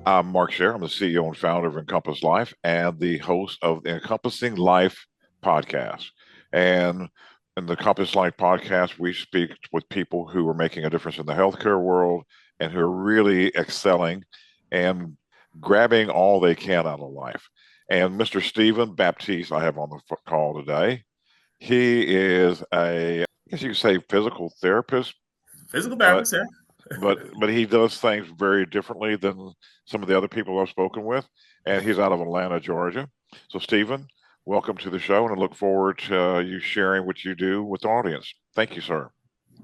I'm Mark Scher. I'm the CEO and founder of Encompass Life and the host of the Encompassing Life Podcast. And in the Encompass Life Podcast, we speak with people who are making a difference in the healthcare world and who are really excelling and grabbing all they can out of life. And Mr. Steven Baptiste, I have on the call today. He is I guess you could say, physical therapist, Physical but therapist, yeah. but he does things very differently than some of the other people I've spoken with, and he's out of Atlanta, Georgia. So, Stephen, welcome to the show, and I look forward to you sharing what you do with the audience. Thank you, sir.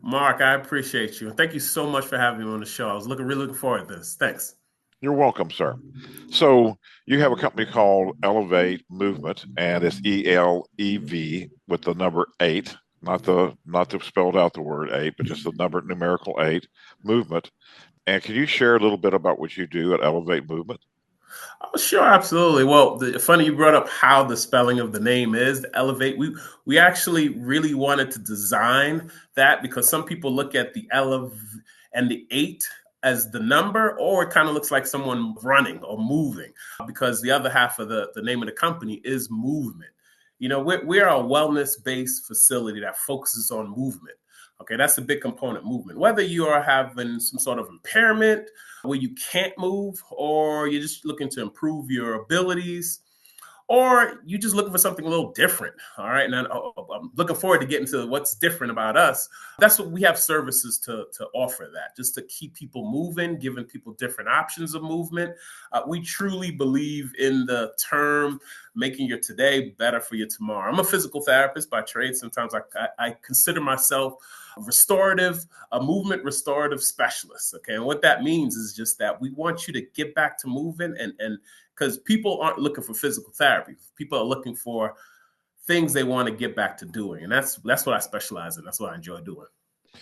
Mark, I appreciate you. And thank you so much for having me on the show. I was really looking forward to this. Thanks. You're welcome, sir. So, you have a company called Elevate Movement, and it's ELEV with the number eight, not the spelled out the word eight, but just the number numerical eight movement. And can you share a little bit about what you do at Elevate Movement? Oh, sure, absolutely. Well, funny you brought up how the spelling of the name is, the Elevate. We actually really wanted to design that because some people look at the and the eight as the number, or it kind of looks like someone running or moving because the other half of the name of the company is movement. You know, we're a wellness-based facility that focuses on movement. Okay, that's a big component, movement. Whether you are having some sort of impairment where you can't move, or you're just looking to improve your abilities, or you're just looking for something a little different. All right. And I'm looking forward to getting to what's different about us. That's what we have services to offer, that just to keep people moving, giving people different options of movement. We truly believe in the term making your today better for your tomorrow. I'm a physical therapist by trade. Sometimes I consider myself a movement restorative specialist. Okay. And what that means is just that we want you to get back to moving, and because people aren't looking for physical therapy. People are looking for things they want to get back to doing. And that's what I specialize in. That's what I enjoy doing.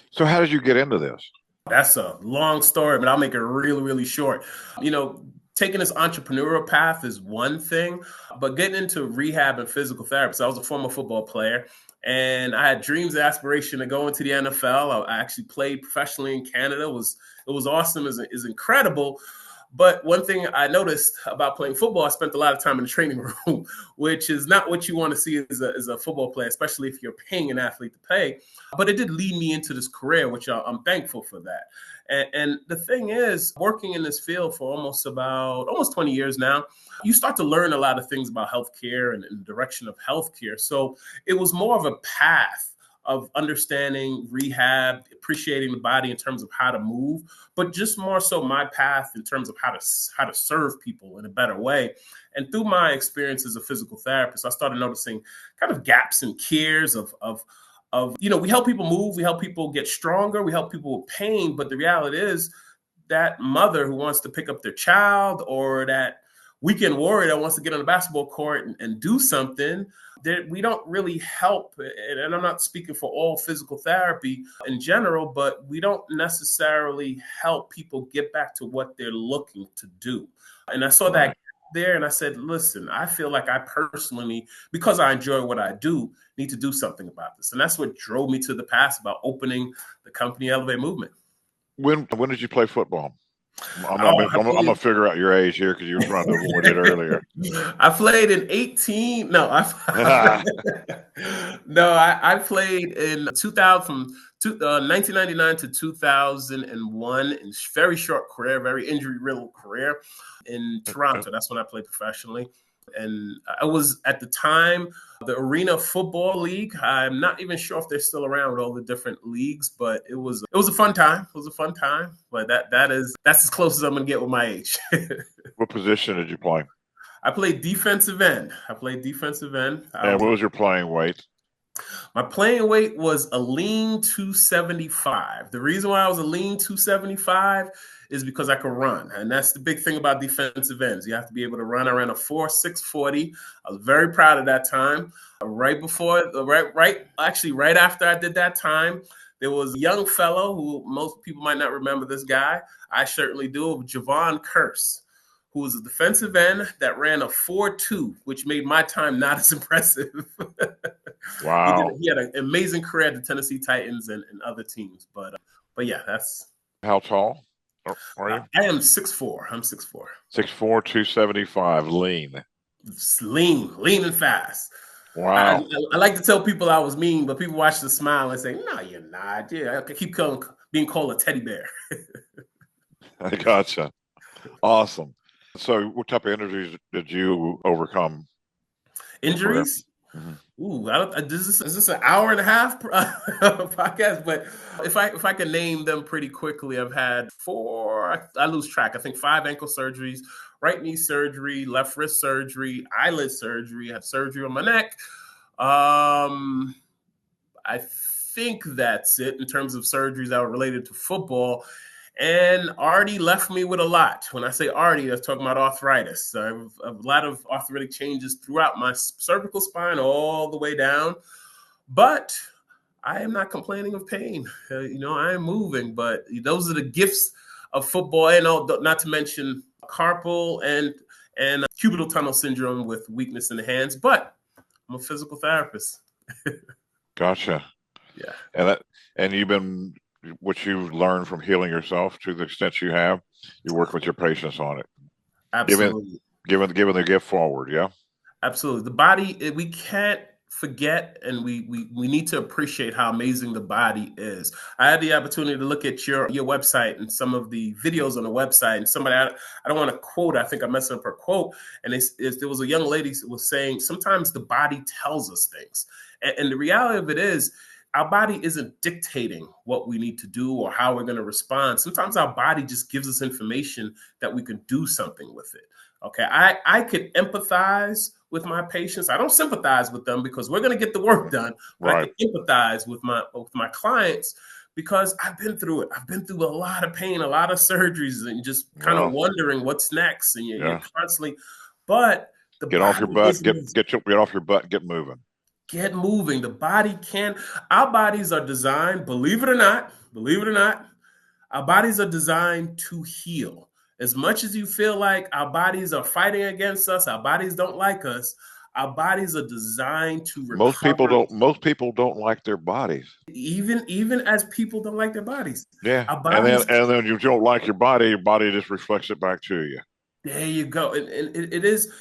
So, how did you get into this? That's a long story, but I'll make it really, really short. You know, taking this entrepreneurial path is one thing, but getting into rehab and physical therapy. So I was a former football player, and I had dreams and aspiration to go into the NFL. I actually played professionally in Canada. It was awesome. Is incredible. But one thing I noticed about playing football, I spent a lot of time in the training room, which is not what you want to see as a football player, especially if you're paying an athlete to pay. But it did lead me into this career, which I'm thankful for that. And the thing is, working in this field for almost 20 years now, you start to learn a lot of things about healthcare and the direction of healthcare. So it was more of a path of understanding rehab, appreciating the body in terms of how to move, but just more so my path in terms of how to serve people in a better way. And through my experience as a physical therapist, I started noticing kind of gaps in cares of we help people move, we help people get stronger, we help people with pain, but the reality is that mother who wants to pick up their child, or that weekend warrior that wants to get on the basketball court and do something, we don't really help. And I'm not speaking for all physical therapy in general, but we don't necessarily help people get back to what they're looking to do. And I saw that there, and I said, listen, I feel like I personally, because I enjoy what I do, need to do something about this. And that's what drove me to the past about opening the company Elevate Movement. When did you play football? I'm Oh, gonna figure out your age here because you were trying to avoid it earlier. I played in 18. No, no, I played in 2000 from 1999 to 2001. In very short career, very injury-riddled career in Toronto. That's when I played professionally. And I was at the time the Arena Football League. I'm not even sure if they're still around with all the different leagues, but it was a fun time. It was a fun time. But that's as close as I'm gonna get with my age. What position did you play? I played defensive end. And what was your playing weight? My playing weight was a lean 275. The reason why I was a lean 275 is because I could run. And that's the big thing about defensive ends. You have to be able to run. I ran a 4.6 40. I was very proud of that time. Right after I did that time, there was a young fellow who most people might not remember this guy. I certainly do, Javon Curse, who was a defensive end that ran a 4.2, which made my time not as impressive. Wow. He had an amazing career at the Tennessee Titans and other teams. But yeah, that's... How tall? Are you? I am 6'4". I'm 6'4". 6'4", 275, lean. Lean and fast. I, Wow. I like to tell people I was mean, but people watch the smile and say, "No, you're not." Yeah, I keep being called a teddy bear. I gotcha. Awesome. So what type of injuries did you overcome in your career? Injuries? Ooh, is this an hour and a half podcast? But if I can name them pretty quickly, I've had four. I lose track. I think 5 ankle surgeries, right knee surgery, left wrist surgery, eyelid surgery. I had surgery on my neck. I think that's it in terms of surgeries that were related to football. And Artie left me with a lot. When I say Artie, I'm talking about arthritis. So I have a lot of arthritic changes throughout my cervical spine all the way down. But I am not complaining of pain. I am moving, but those are the gifts of football. And not to mention carpal and cubital tunnel syndrome with weakness in the hands. But I'm a physical therapist. Gotcha. Yeah. And you've been, what you've learned from healing yourself to the extent you have, you work with your patients on it. Absolutely. Giving the gift forward. Yeah. Absolutely. The body, we can't forget, and we need to appreciate how amazing the body is. I had the opportunity to look at your website and some of the videos on the website, and somebody, I don't want to quote, I think I messed up her quote, and there was a young lady who was saying, sometimes the body tells us things. And the reality of it is, our body isn't dictating what we need to do or how we're going to respond. Sometimes our body just gives us information that we can do something with it. Okay, I could empathize with my patients. I don't sympathize with them because we're going to get the work done. But right. I can empathize with my clients because I've been through it. I've been through a lot of pain, a lot of surgeries, and just kind of wondering what's next. And you're constantly, but the get off your butt, get off your butt, and get moving. Get moving. The body our bodies are designed, believe it or not, our bodies are designed to heal. As much as you feel like our bodies are fighting against us, our bodies don't like us, our bodies are designed to recover. Most people don't like their bodies. Even as people don't like their bodies. Yeah. And then you don't like your body just reflects it back to you. There you go. And it is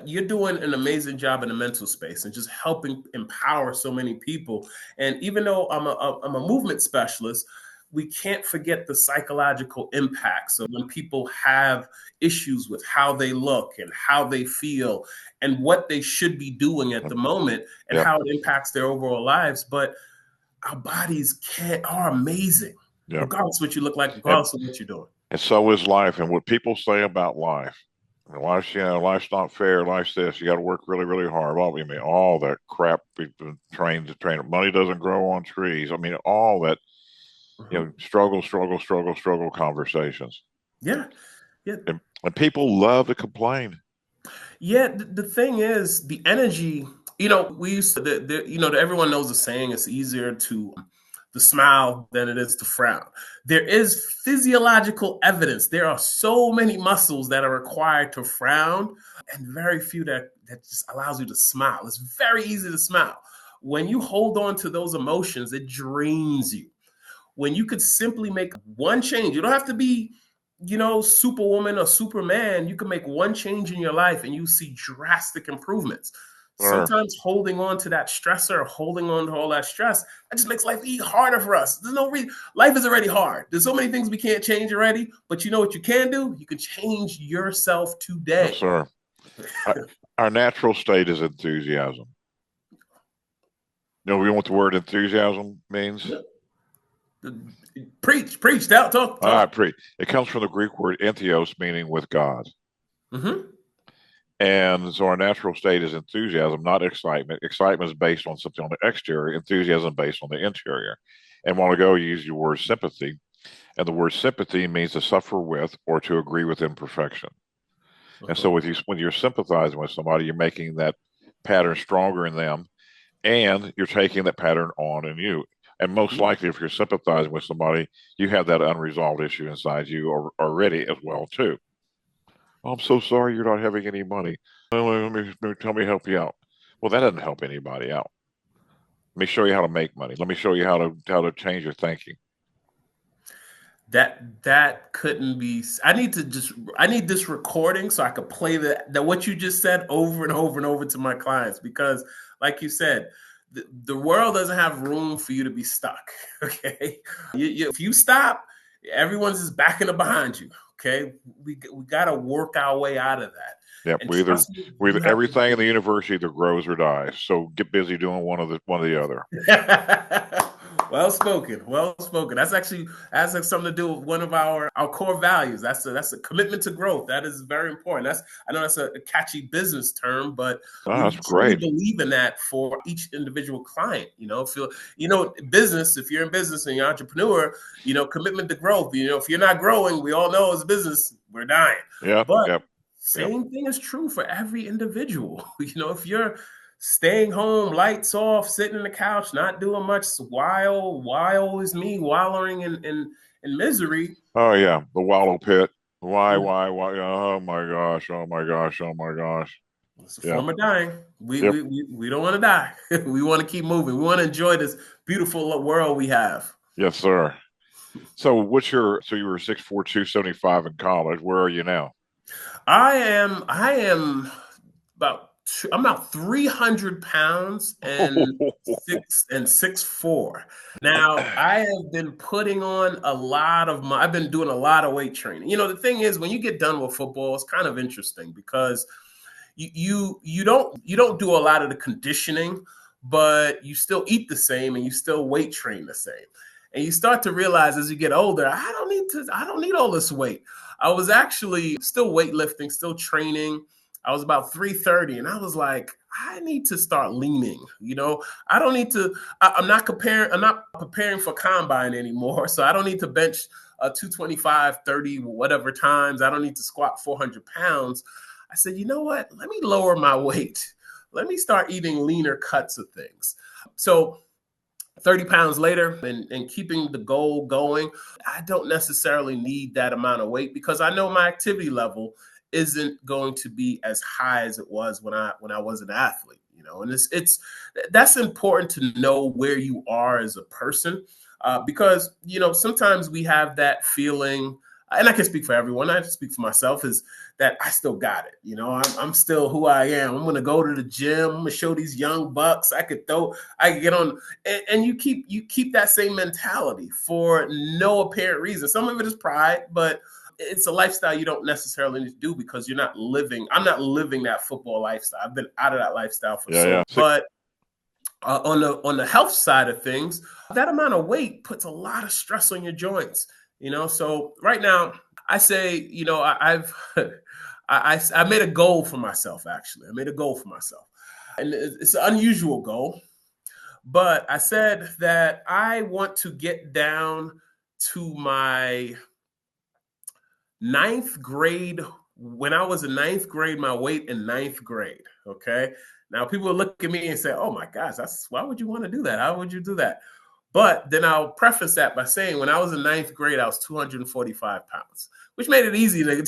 you're doing an amazing job in the mental space and just helping empower so many people. And even though I'm a movement specialist, we can't forget the psychological impact. So when people have issues with how they look and how they feel and what they should be doing at the moment and how it impacts their overall lives. But our bodies are amazing, regardless of what you look like, regardless of what you're doing. And so is life. And what people say about life. Life's not fair. Life's this. You got to work really, really hard. All that crap we've been trained to train. Money doesn't grow on trees. All that. Struggle conversations. Yeah. And people love to complain. Yeah. The thing is, the energy, we used to, everyone knows the saying, it's easier to smile than it is to frown. There is physiological evidence. There are so many muscles that are required to frown and very few that just allows you to smile. It's very easy to smile. When you hold on to those emotions, it drains you. When you could simply make one change, you don't have to be, Superwoman or Superman. You can make one change in your life and you see drastic improvements. Sometimes holding on to that stressor, holding on to all that stress, that just makes life harder for us. There's no reason. Life is already hard. There's so many things we can't change already, but you know what you can do? You can change yourself today. Yes, sir. Our natural state is enthusiasm. You know what the word enthusiasm means? Preach, talk. All right, preach. It comes from the Greek word entheos, meaning with God. Mm-hmm. And so our natural state is enthusiasm, not excitement. Excitement is based on something on the exterior. Enthusiasm based on the interior. And a while ago, you used your word sympathy. And the word sympathy means to suffer with or to agree with imperfection. Mm-hmm. And so when you're sympathizing with somebody, you're making that pattern stronger in them. And you're taking that pattern on in you. And most likely, if you're sympathizing with somebody, you have that unresolved issue inside you already as well, too. I'm so sorry you're not having any money. Let me help you out. Well, that doesn't help anybody out. Let me show you how to make money. Let me show you how to change your thinking. That couldn't be. I need this recording so I could play that what you just said over and over and over to my clients, because like you said, the world doesn't have room for you to be stuck. Okay. If you stop, everyone's just backing up behind you. Okay. We got to work our way out of that. Yep. And We either everything in the universe either grows or dies. So get busy doing one or the other. Well spoken. Well spoken. That's something to do with one of our core values. That's a commitment to growth. That is very important. I know that's a catchy business term, but we That's truly great. believe in that for each individual client. Business, if you're in business and you're an entrepreneur, commitment to growth. If you're not growing, we all know as a business, we're dying. Yep. Same thing is true for every individual. If you're staying home, lights off, sitting on the couch, not doing much, why is me wallowing in misery? Oh yeah, the wallow pit. Why? Oh my gosh. It's a form of dying. We don't want to die. We want to keep moving. We want to enjoy this beautiful world we have. Yes, sir. So you were 6'4", 275 in college. Where are you now? I am about 300 pounds and 6'4". Now I have been putting on I've been doing a lot of weight training. The thing is, when you get done with football, it's kind of interesting because you don't do a lot of the conditioning, but you still eat the same and you still weight train the same. And you start to realize as you get older, I don't need all this weight. I was actually still weightlifting, still training. I was about 330 and I was like, I need to start leaning. I don't need to, I'm not preparing for combine anymore. So I don't need to bench 225, 30, whatever times. I don't need to squat 400 pounds. I said, you know what? Let me lower my weight. Let me start eating leaner cuts of things. So 30 pounds later and keeping the goal going, I don't necessarily need that amount of weight because I know my activity level isn't going to be as high as it was when I was an athlete, and that's important to know where you are as a person, because, sometimes we have that feeling, and I can speak for everyone. I speak for myself, is that I still got it. I'm still who I am. I'm going to go to the gym. I'm going to show these young bucks. I could get on, and you keep that same mentality for no apparent reason. Some of it is pride, but it's a lifestyle you don't necessarily need to do because I'm not living that football lifestyle. I've been out of that lifestyle for But on the health side of things, that amount of weight puts a lot of stress on your joints. So right now I say, I made a goal for myself. Actually, I made a goal for myself, and it's an unusual goal. But I said that I want to get down to my ninth grade. When I was in ninth grade, my weight in ninth grade. Okay. Now people look at me and say, oh my gosh, why would you want to do that? How would you do that? But then I'll preface that by saying when I was in ninth grade, I was 245 pounds, which made it easy to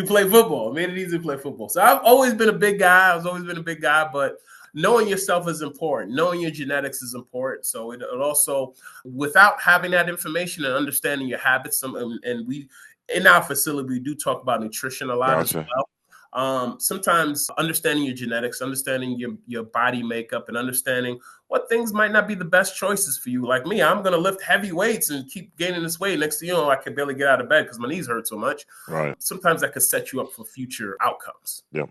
play football. It made it easy to play football. So I've always been a big guy. But knowing yourself is important. Knowing your genetics is important. So it also, without having that information and understanding your habits, and we, in our facility, we do talk about nutrition a lot as well. Sometimes understanding your genetics, understanding your body makeup, and understanding what things might not be the best choices for you. Like me, I'm going to lift heavy weights and keep gaining this weight. Next thing you know, I can barely get out of bed because my knees hurt so much. Right. Sometimes that could set you up for future outcomes. Yep.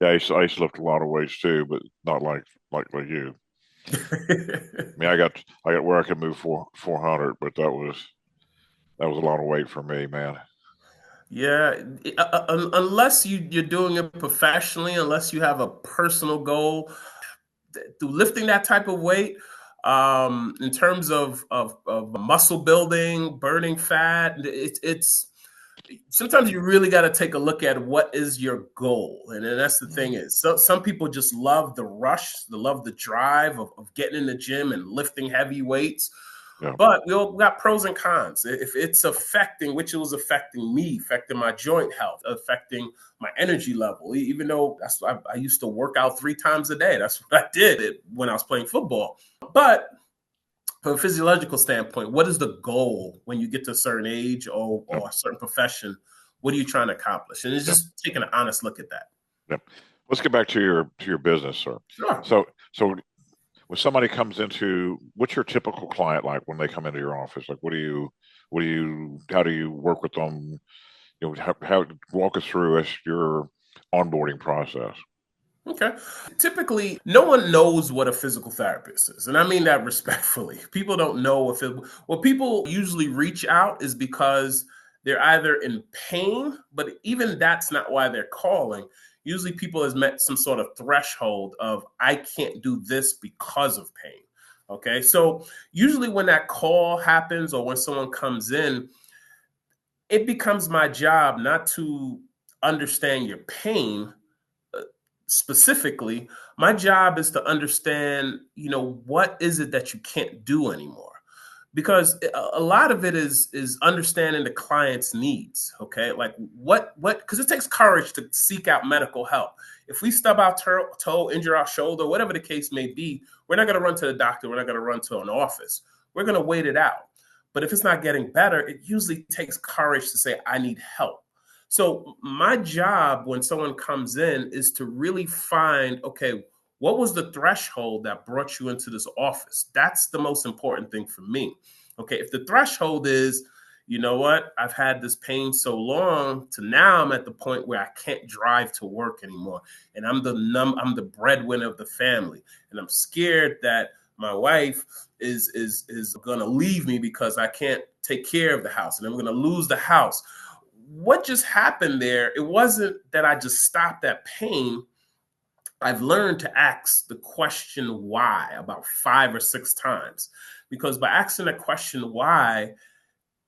Yeah, I used to lift a lot of weights too, but not like you. I mean, I got where I could move 400, but that was a lot of weight for me, man. Yeah, unless you're doing it professionally, unless you have a personal goal, through lifting that type of weight, in terms of muscle building, burning fat, it's sometimes you really got to take a look at what is your goal. And then that's the thing is, so some people just love the rush, they love the drive of getting in the gym and lifting heavy weights. Yeah. But we all got pros and cons. If it's affecting, which it was affecting me, affecting my joint health, affecting my energy level, even though I used to work out 3 times a day. That's what I did when I was playing football. But from a physiological standpoint, what is the goal when you get to a certain age or a certain profession? What are you trying to accomplish? And it's just taking an honest look at that. Yep. Let's get back to your business, sir. Sure. So when somebody comes into, what's your typical client like when they come into your office? Like, how do you work with them? How walk us through your onboarding process. Okay. Typically, no one knows what a physical therapist is. And I mean that respectfully. People don't know what people usually reach out is because they're either in pain, but even that's not why they're calling. Usually people has met some sort of threshold of, I can't do this because of pain. Okay. So usually when that call happens or when someone comes in, it becomes my job not to understand your pain specifically. My job is to understand, what is it that you can't do anymore? Because a lot of it is understanding the client's needs. Okay. Like because it takes courage to seek out medical help. If we stub our toe, injure our shoulder, whatever the case may be, we're not going to run to the doctor. We're not going to run to an office. We're going to wait it out. But if it's not getting better, it usually takes courage to say, I need help. So my job when someone comes in is to really find, okay, what was the threshold that brought you into this office? That's the most important thing for me. Okay, if the threshold is, you know what, I've had this pain so long to now I'm at the point where I can't drive to work anymore. And I'm the breadwinner of the family. And I'm scared that my wife is going to leave me because I can't take care of the house and I'm going to lose the house. What just happened there? It wasn't that I just stopped that pain. I've learned to ask the question why about 5 or 6 times, because by asking the question why,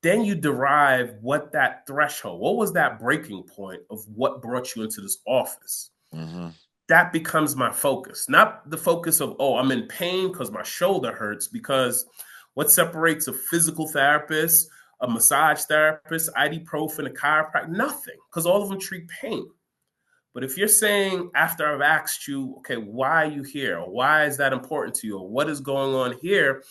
then you derive what that threshold, what was that breaking point of what brought you into this office? Mm-hmm. That becomes my focus, not the focus of, I'm in pain because my shoulder hurts, because what separates a physical therapist, a massage therapist, ibuprofen, a chiropractor, nothing, because all of them treat pain. But if you're saying after I've asked you, okay, why are you here? Or why is that important to you? Or what is going on here?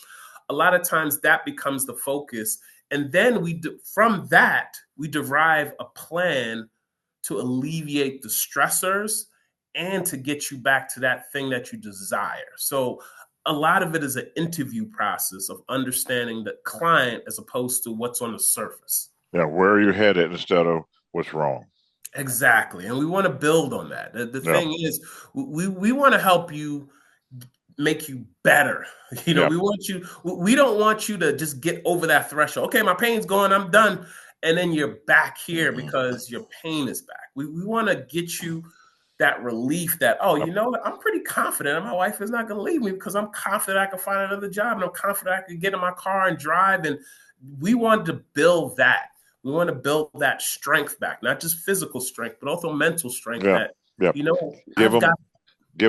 A lot of times that becomes the focus. And then from that, we derive a plan to alleviate the stressors and to get you back to that thing that you desire. So a lot of it is an interview process of understanding the client as opposed to what's on the surface. Yeah, where are you headed instead of what's wrong? Exactly. And we want to build on that. The thing is, we want to help you, make you better. We don't want you to just get over that threshold. Okay, my pain's gone, I'm done. And then you're back here because your pain is back. We want to get you that relief that, I'm pretty confident and my wife is not going to leave me because I'm confident I can find another job and I'm confident I can get in my car and drive. And we want to build that. We want to build that strength back, not just physical strength, but also mental strength. Give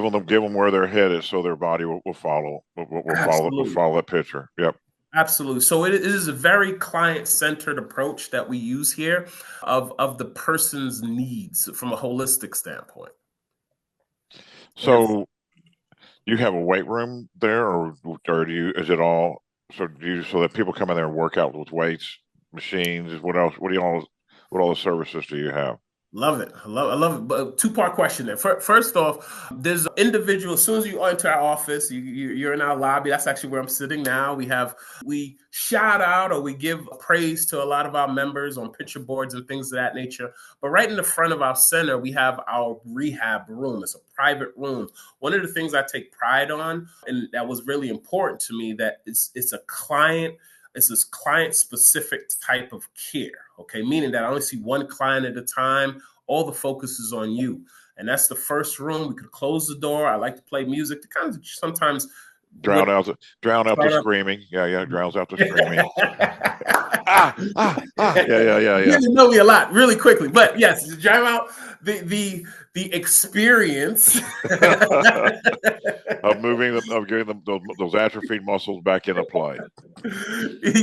them where they're headed, so their body will follow. Will follow that picture. Yep. Absolutely. So it is a very client-centered approach that we use here of the person's needs from a holistic standpoint. So you have a weight room there, or do you? Is it all? So so that people come in there and work out with weights? Machines? What else? What all the services do you have? Love it. I love it. But 2-part question there. First off, there's an individual. As soon as you enter our office, you're in our lobby. That's actually where I'm sitting now. We shout out or we give praise to a lot of our members on picture boards and things of that nature. But right in the front of our center, we have our rehab room. It's a private room. One of the things I take pride on, and that was really important to me, that it's this client-specific type of care, okay? Meaning that I only see one client at a time. All the focus is on you. And that's the first room. We could close the door. I like to play music to kind of sometimes drown out the screaming. Yeah, drowns out the screaming. Yeah. You didn't know me a lot really quickly. But yes, drown out the experience of getting them those atrophied muscles back into play.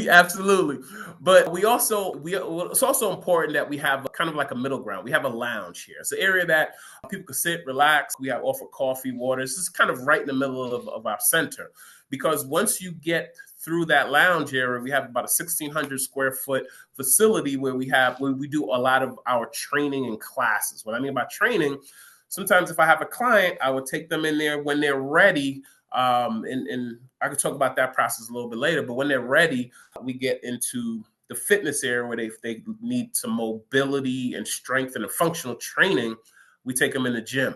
Absolutely. But it's also important that we have kind of like a middle ground. We have a lounge here. It's an area that people can sit, relax. We offer coffee, water. This is kind of right in the middle of our center, because once you get through that lounge area, we have about a 1,600 square foot facility where we do a lot of our training and classes. What I mean by training, sometimes if I have a client, I would take them in there when they're ready. And I could talk about that process a little bit later, but when they're ready, we get into the fitness area where they need some mobility and strength and a functional training. We take them in the gym.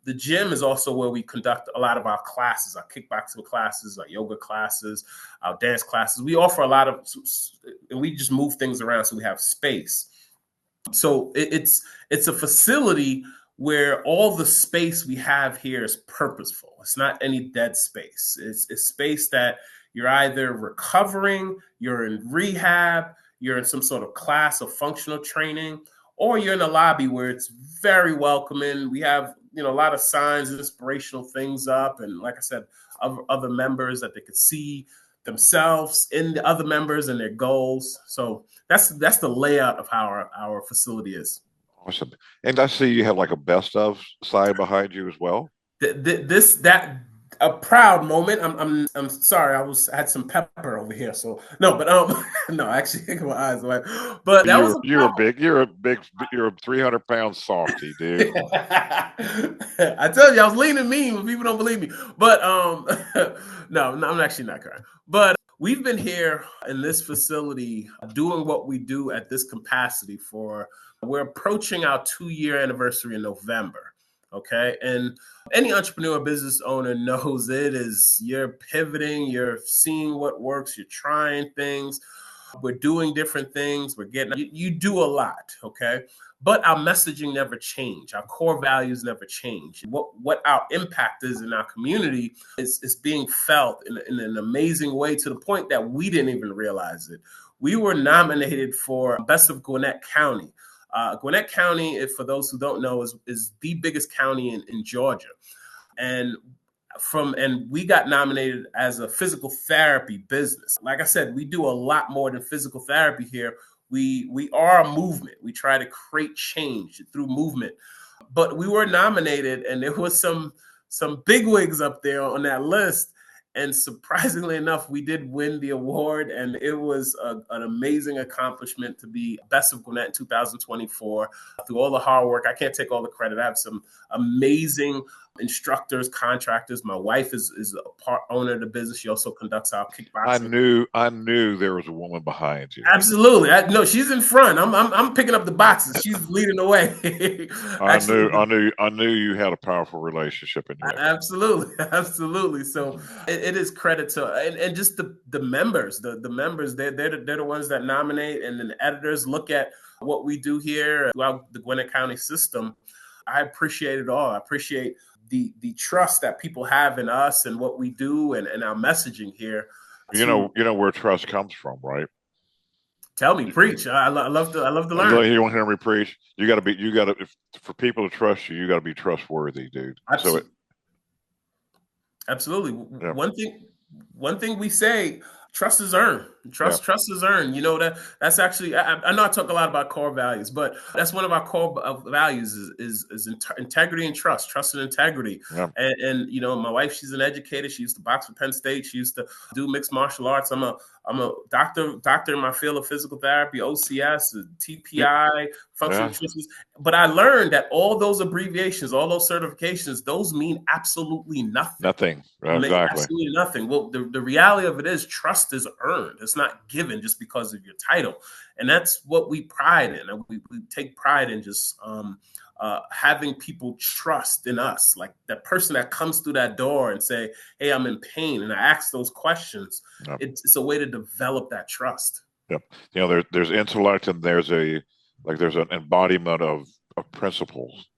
The gym is also where we conduct a lot of our classes, our kickboxing classes, our yoga classes, our dance classes. We offer a lot of, and we just move things around so we have space. So it's a facility where all the space we have here is purposeful. It's not any dead space. It's space that you're either recovering, you're in rehab, you're in some sort of class of functional training, or you're in a lobby where it's very welcoming. We have, a lot of signs and inspirational things up. And like I said, other members that they could see themselves in the other members and their goals. So that's the layout of how our facility is. Awesome. And I see you have like a best of side behind you as well. A proud moment. I'm sorry. I had some pepper over here. So no, but no, actually, my eyes away. But that you're a 300-pound softy, dude. I told you I was lean and mean when people don't believe me. But no, I'm actually not crying. But we've been here in this facility doing what we do at this capacity we're approaching our 2-year anniversary in November. Okay. And any entrepreneur business owner knows you're pivoting, you're seeing what works, you're trying things, we're doing different things, you do a lot. Okay. But our messaging never changed. Our core values never change. What our impact is in our community is being felt in an amazing way, to the point that we didn't even realize it. We were nominated for Best of Gwinnett County. Gwinnett County, if for those who don't know, is the biggest county in Georgia. And we got nominated as a physical therapy business. Like I said, we do a lot more than physical therapy here. We are a movement. We try to create change through movement. But we were nominated, and there was some bigwigs up there on that list. And surprisingly enough, we did win the award, and it was an amazing accomplishment to be Best of Gwinnett in 2024. Through all the hard work, I can't take all the credit. I have some amazing instructors, contractors. My wife is a part owner of the business. She also conducts our kickboxing. I knew there was a woman behind you. Absolutely. No, she's in front. I'm picking up the boxes. She's leading the way. I knew you had a powerful relationship in you. Absolutely. So it is credit to and just the members. The members, they're the ones that nominate, and then the editors look at what we do here throughout the Gwinnett County system. I appreciate it all. I appreciate the trust that people have in us and what we do and our messaging here. You know where trust comes from, right? Tell me, preach. I love to learn. You want to hear me preach? For people to trust you, you got to be trustworthy, dude. Absolutely. Yeah. One thing we say, trust is earned. Trust is earned. That's actually, I know I talk a lot about core values, but that's one of our core values is integrity and trust and integrity. Yeah. And my wife, she's an educator. She used to box for Penn State. She used to do mixed martial arts. I'm a doctor in my field of physical therapy, OCS, TPI, functional nutrition. But I learned that all those abbreviations, all those certifications, those mean absolutely nothing. Nothing. Exactly. Absolutely nothing. Well, the reality of it is trust is earned. It's not given just because of your title. And that's what we pride in. We take pride in just having people trust in us, like that person that comes through that door and say, hey, I'm in pain. And I ask those questions. Yep. It's a way to develop that trust. Yep. There's intellect, and there's an embodiment of principles.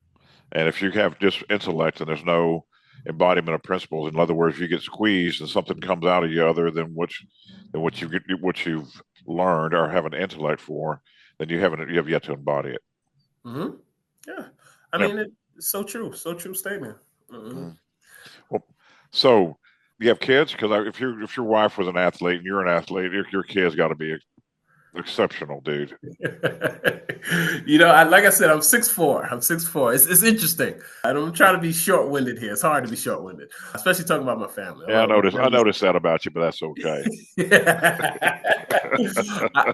And if you have just intellect and there's no embodiment of principles, in other words, if you get squeezed and something comes out of you other than what you've learned or have an intellect for, then you have yet to embody it. Mm-hmm. Yeah, I mean, it's so true statement. Mm-hmm. Well, so you have kids? Because if your wife was an athlete and you're an athlete, your kids got to be Exceptional, dude. Like I said, I'm 6'4". I'm 6'4". It's interesting. I don't try to be short-winded here. It's hard to be short-winded, especially talking about my family. Yeah, I noticed that about you, but that's okay.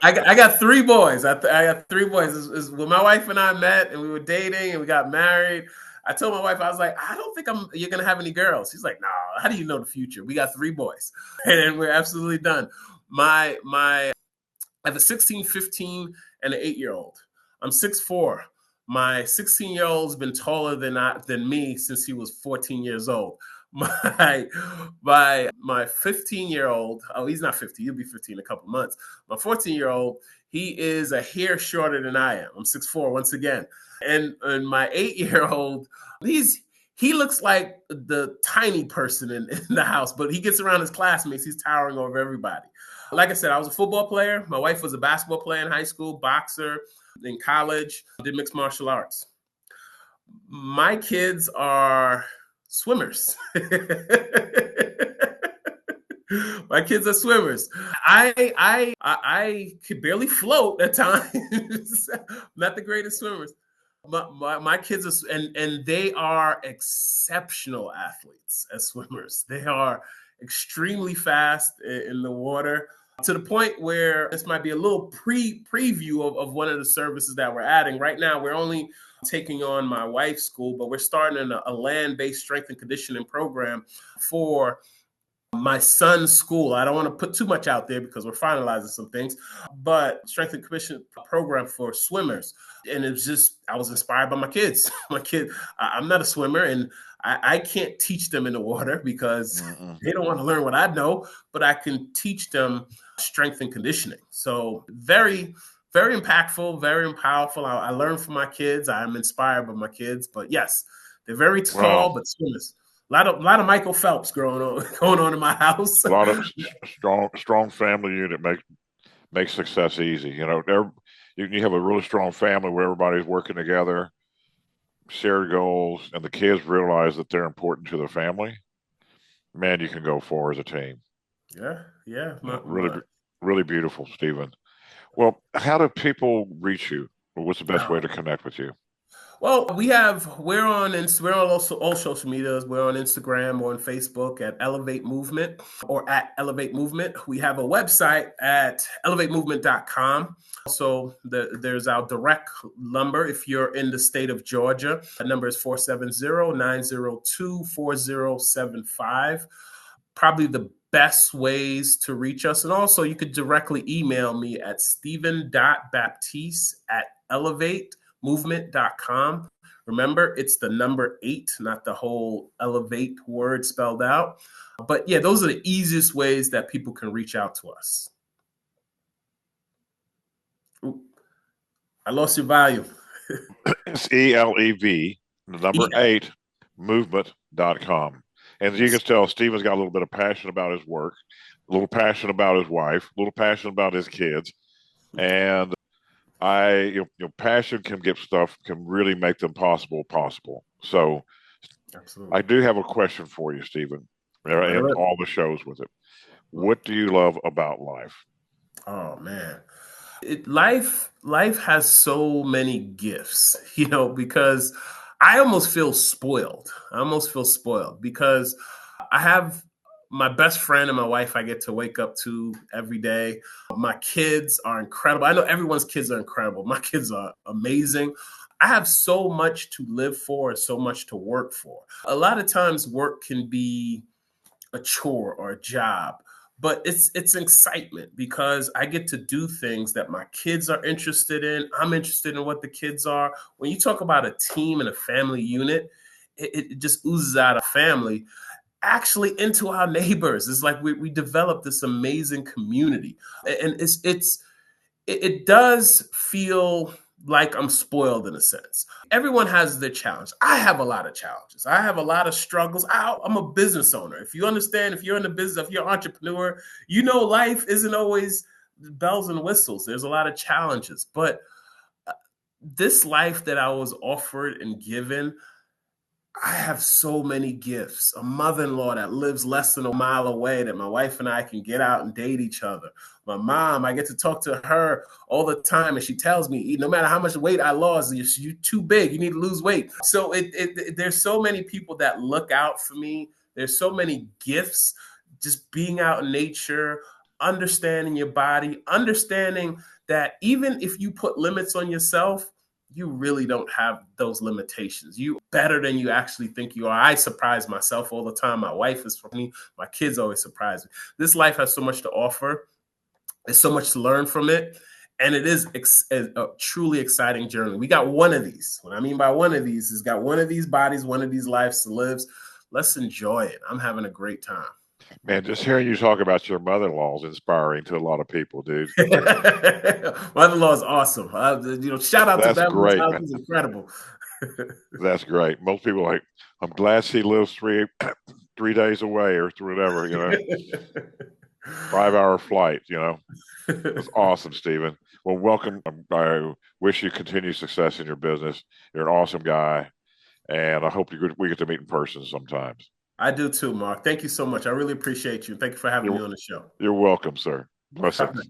I got three boys. I got three boys. When my wife and I met and we were dating and we got married, I told my wife, I was like, I don't think you're going to have any girls. She's like, no, how do you know the future? We got three boys and we're absolutely done. I have a 16, 15, and an 8-year-old. I'm 6'4". My 16-year-old's been taller than me since he was 14 years old. My 15-year-old, oh, he's not 50. He'll be 50 in a couple months. My 14-year-old, he is a hair shorter than I am. I'm 6'4" once again. And my 8-year-old, he looks like the tiny person in the house, but he gets around his classmates. He's towering over everybody. Like I said, I was a football player. My wife was a basketball player in high school, boxer in college, did mixed martial arts. My kids are swimmers. My kids are swimmers. I could barely float at times. Not the greatest swimmers. My kids are, and they are exceptional athletes as swimmers. They are extremely fast in the water, to the point where this might be a little preview of one of the services that we're adding. Right now, we're only taking on my wife's school, but we're starting a land-based strength and conditioning program for my son's school. I don't want to put too much out there because we're finalizing some things, but strength and conditioning program for swimmers. And it was just, I was inspired by my kids. I'm not a swimmer, and I can't teach them in the water because they don't want to learn what I know, but I can teach them strength and conditioning. So very, very impactful, very powerful. I learn from my kids. I'm inspired by my kids, but yes, they're very tall, but swimmers. A lot of Michael Phelps going on in my house. A lot of strong family unit makes success easy. You have a really strong family where everybody's working together, shared goals, and the kids realize that they're important to the family. Man, you can go far as a team. Yeah. Really beautiful, Steven. Well, how do people reach you? What's the best way to connect with you? Well, we're on also all social medias. We're on Instagram or on Facebook at Elevate Movement or at Elevate Movement. We have a website at elevatemovement.com. So there's our direct number if you're in the state of Georgia. The number is 470-902-4075. Probably the best ways to reach us. And also you could directly email me at steven.baptiste@elevatemovement.com. Remember, it's the number 8, not the whole elevate word spelled out. But yeah, those are the easiest ways that people can reach out to us. Ooh, I lost your volume. It's ELEV, the number 8, movement.com. And as you can tell, Steven's got a little bit of passion about his work, a little passion about his wife, a little passion about his kids. And passion can really make them possible. So absolutely. I do have a question for you, Steven, and all the shows with it. What do you love about life? Oh, man. Life has so many gifts, because I almost feel spoiled. Because I have my best friend and my wife I get to wake up to every day. My kids are incredible. I know everyone's kids are incredible. My kids are amazing. I have so much to live for and so much to work for. A lot of times work can be a chore or a job, but it's excitement because I get to do things that my kids are interested in. I'm interested in what the kids are. When you talk about a team and a family unit, it just oozes out of family actually into our neighbors. It's like we develop this amazing community, and it does feel like I'm spoiled in a sense. Everyone has their challenge. I have a lot of challenges. I have a lot of struggles. I'm a business owner. If you understand, if you're in the business, if you're an entrepreneur, life isn't always bells and whistles. There's a lot of challenges, but this life that I was offered and given, I have so many gifts. A mother-in-law that lives less than a mile away that my wife and I can get out and date each other. My mom, I get to talk to her all the time, and she tells me, no matter how much weight I lost, you're too big. You need to lose weight. So there's so many people that look out for me. There's so many gifts. Just being out in nature, understanding your body, understanding that even if you put limits on yourself, you really don't have those limitations. You better than you actually think you are. I surprise myself all the time. My wife is for me. My kids always surprise me. This life has so much to offer. There's so much to learn from it. And it is a truly exciting journey. We got one of these. What I mean by one of these is got one of these bodies, one of these lives to live. Let's enjoy it. I'm having a great time. Man, just hearing you talk about your mother-in-law is inspiring to a lot of people, dude. Mother-in-law is awesome. Shout out to Beverly's great, house. man. It's incredible. That's great. Most people are like, I'm glad she lives 3 days away or whatever, 5-hour flight, It's awesome, Steven. Well, welcome. I wish you continued success in your business. You're an awesome guy, and I hope we get to meet in person sometimes. I do too, Mark. Thank you so much. I really appreciate you. Thank you for having me on the show. You're welcome, sir. Blessings.